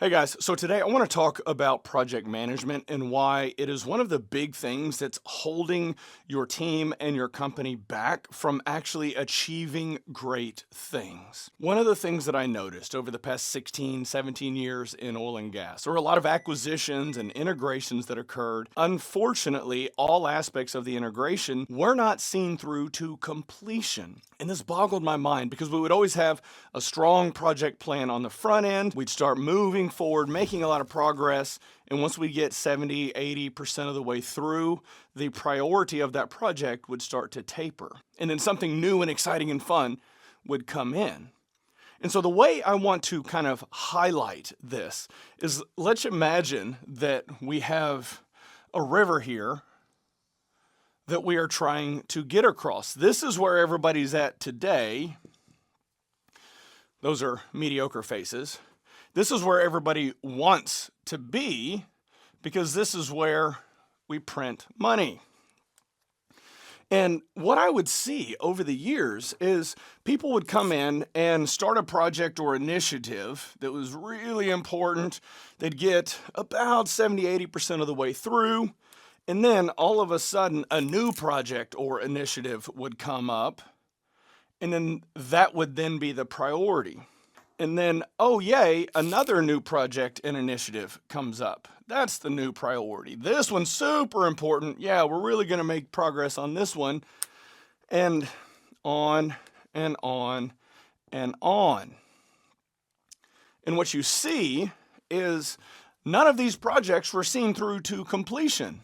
Hey guys, so today I want to talk about project management and why it is one of the big things that's holding your team and your company back from actually achieving great things. One of the things that I noticed over the past 16, 17 years in oil and gas, there were a lot of acquisitions and integrations that occurred. Unfortunately, all aspects of the integration were not seen through to completion. And this boggled my mind because we would always have a strong project plan on the front end. We'd start moving forward, making a lot of progress. And once we get 70, 80% of the way through, the priority of that project would start to taper. And then something new and exciting and fun would come in. And so the way I want to kind of highlight this is, let's imagine that we have a river here that we are trying to get across. This is where everybody's at today. Those are mediocre faces. This is where everybody wants to be because this is where we print money. And what I would see over the years is people would come in and start a project or initiative that was really important. They'd get about 70, 80% of the way through. And then all of a sudden, a new project or initiative would come up, and then that would then be the priority. And then, oh yay, another new project and initiative comes up. That's the new priority. This one's super important. Yeah, we're really going to make progress on this one. And on and on and on. And what you see is none of these projects were seen through to completion.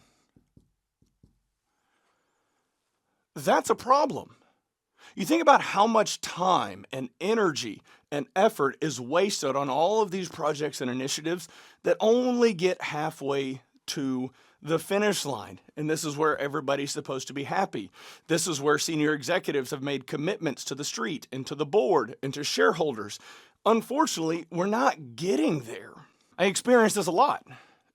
That's a problem. You think about how much time and energy and effort is wasted on all of these projects and initiatives that only get halfway to the finish line. And this is where everybody's supposed to be happy. This is where senior executives have made commitments to the street and to the board and to shareholders. Unfortunately, we're not getting there. I experienced this a lot.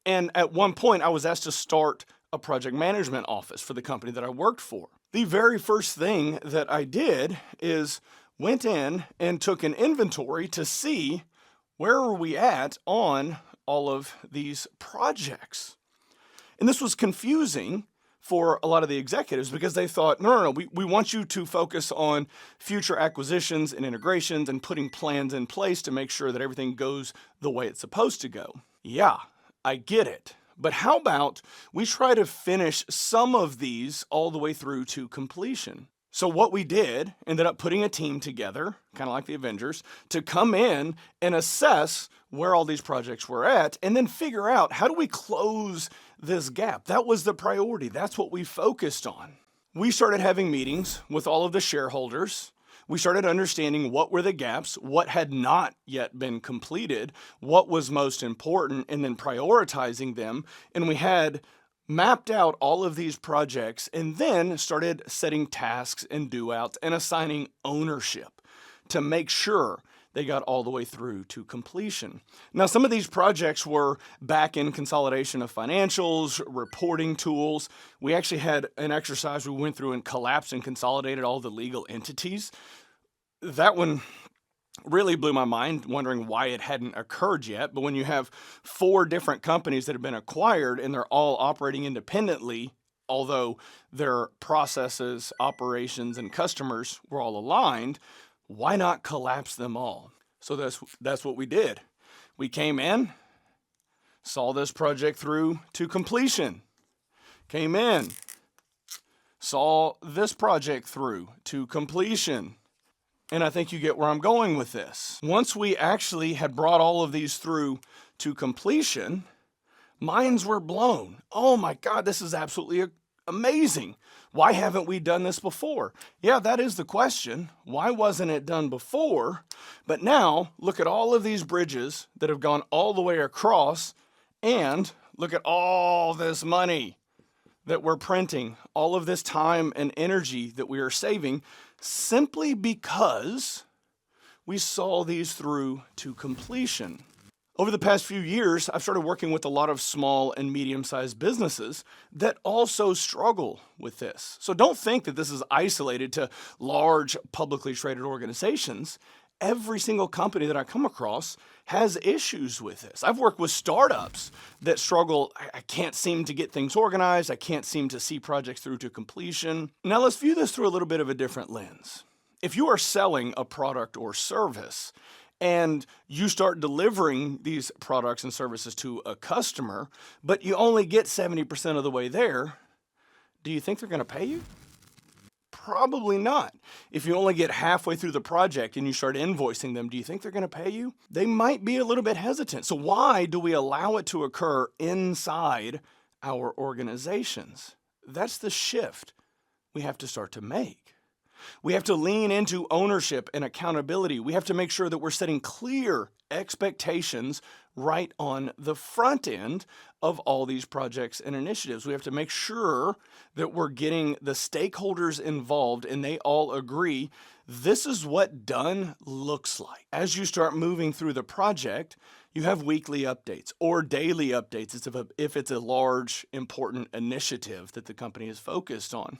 And at one point, I was asked to start a project management office for the company that I worked for. The very first thing that I did is went in and took an inventory to see where are we at on all of these projects. And this was confusing for a lot of the executives because they thought, no, we want you to focus on future acquisitions and integrations and putting plans in place to make sure that everything goes the way it's supposed to go. Yeah, I get it. But how about we try to finish some of these all the way through to completion? So what we did, ended up putting a team together, kind of like the Avengers, to come in and assess where all these projects were at and then figure out how do we close this gap. That was the priority. That's what we focused on. We started having meetings with all of the shareholders. We started understanding what were the gaps, what had not yet been completed, what was most important, and then prioritizing them. And we had mapped out all of these projects and then started setting tasks and do-outs and assigning ownership to make sure they got all the way through to completion. Now, some of these projects were back-end consolidation of financials, reporting tools. We actually had an exercise we went through and collapsed and consolidated all the legal entities. That one really blew my mind, wondering why it hadn't occurred yet. But when you have 4 different companies that have been acquired and they're all operating independently, although their processes, operations, and customers were all aligned, why not collapse them all? So that's what we did. We came in, saw this project through to completion. Came in, saw this project through to completion. And I think you get where I'm going with this. Once we actually had brought all of these through to completion, minds were blown. Oh my God, this is absolutely amazing. Why haven't we done this before? Yeah, that is the question. Why wasn't it done before? But now, look at all of these bridges that have gone all the way across, and look at all this money that we're printing, all of this time and energy that we are saving, simply because we saw these through to completion. Over the past few years, I've started working with a lot of small and medium-sized businesses that also struggle with this. So don't think that this is isolated to large publicly traded organizations. every single company that I come across has issues with this. I've worked with startups that struggle. I can't seem to get things organized. I can't seem to see projects through to completion. Now let's view this through a little bit of a different lens. If you are selling a product or service and you start delivering these products and services to a customer, but you only get 70% of the way there, do you think they're going to pay you? Probably not. If you only get halfway through the project and you start invoicing them, do you think they're going to pay you? They might be a little bit hesitant. So why do we allow it to occur inside our organizations? That's the shift we have to start to make. We have to lean into ownership and accountability. We have to make sure that we're setting clear expectations right on the front end of all these projects and initiatives. We have to make sure that we're getting the stakeholders involved and they all agree this is what done looks like. As you start moving through the project, you have weekly updates or daily updates if it's a large, important initiative that the company is focused on.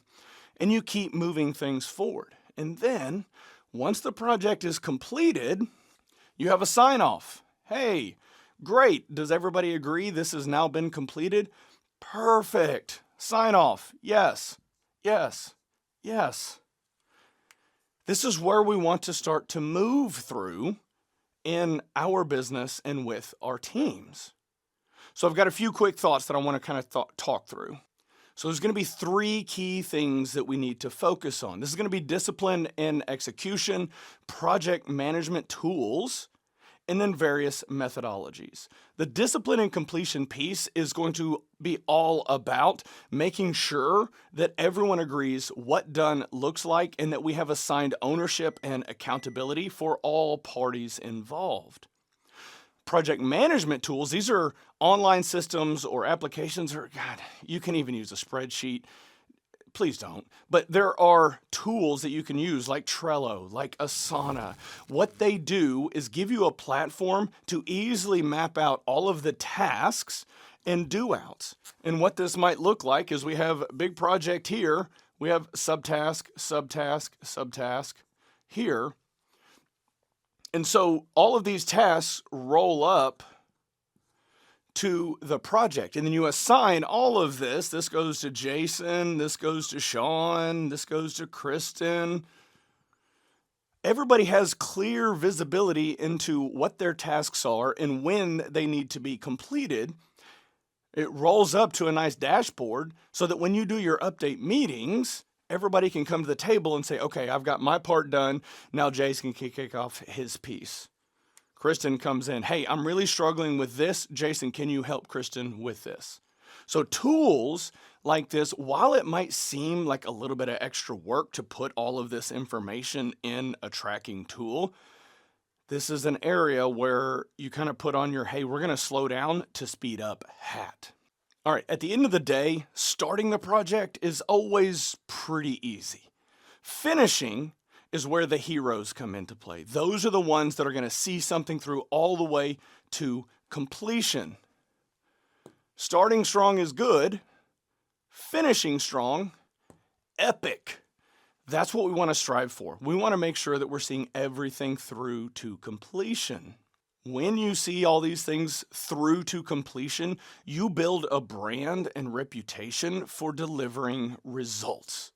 And you keep moving things forward. And then, once the project is completed, you have a sign-off. Hey, great. Does everybody agree this has now been completed? Perfect. Sign off. Yes, yes, yes. This is where we want to start to move through in our business and with our teams. So I've got a few quick thoughts that I want to kind of talk through. So there's going to be 3 key things that we need to focus on. This is going to be discipline and execution, project management tools, and then various methodologies. The discipline and completion piece is going to be all about making sure that everyone agrees what done looks like and that we have assigned ownership and accountability for all parties involved. Project management tools, these are online systems or applications, or God, you can even use a spreadsheet. Please don't. But there are tools that you can use like Trello, like Asana. What they do is give you a platform to easily map out all of the tasks and do-outs. And what this might look like is we have a big project here. We have subtask, subtask, subtask here. And so all of these tasks roll up to the project. And then you assign all of this. This goes to Jason. This goes to Sean. This goes to Kristen. Everybody has clear visibility into what their tasks are and when they need to be completed. It rolls up to a nice dashboard so that when you do your update meetings, everybody can come to the table and say, okay, I've got my part done. Now Jason can kick off his piece. Kristen comes in, hey, I'm really struggling with this. Jason, can you help Kristen with this? So tools like this, while it might seem like a little bit of extra work to put all of this information in a tracking tool, this is an area where you kind of put on your, hey, we're going to slow down to speed up hat. All right, at the end of the day, starting the project is always pretty easy. Finishing is where the heroes come into play. Those are the ones that are going to see something through all the way to completion. Starting strong is good. Finishing strong, epic. That's what we want to strive for. We want to make sure that we're seeing everything through to completion. When you see all these things through to completion, you build a brand and reputation for delivering results,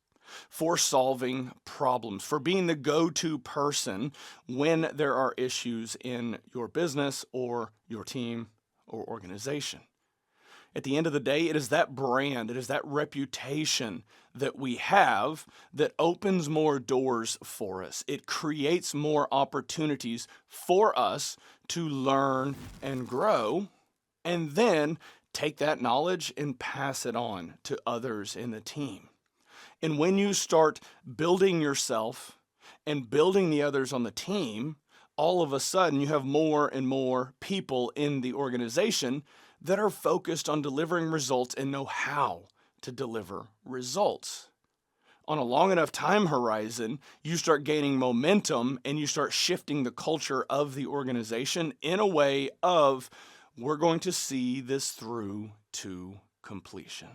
for solving problems, for being the go-to person when there are issues in your business or your team or organization. At the end of the day, it is that brand, it is that reputation that we have that opens more doors for us. It creates more opportunities for us to learn and grow, and then take that knowledge and pass it on to others in the team. And when you start building yourself and building the others on the team, all of a sudden you have more and more people in the organization that are focused on delivering results and know how to deliver results. On a long enough time horizon, you start gaining momentum and you start shifting the culture of the organization in a way of, we're going to see this through to completion.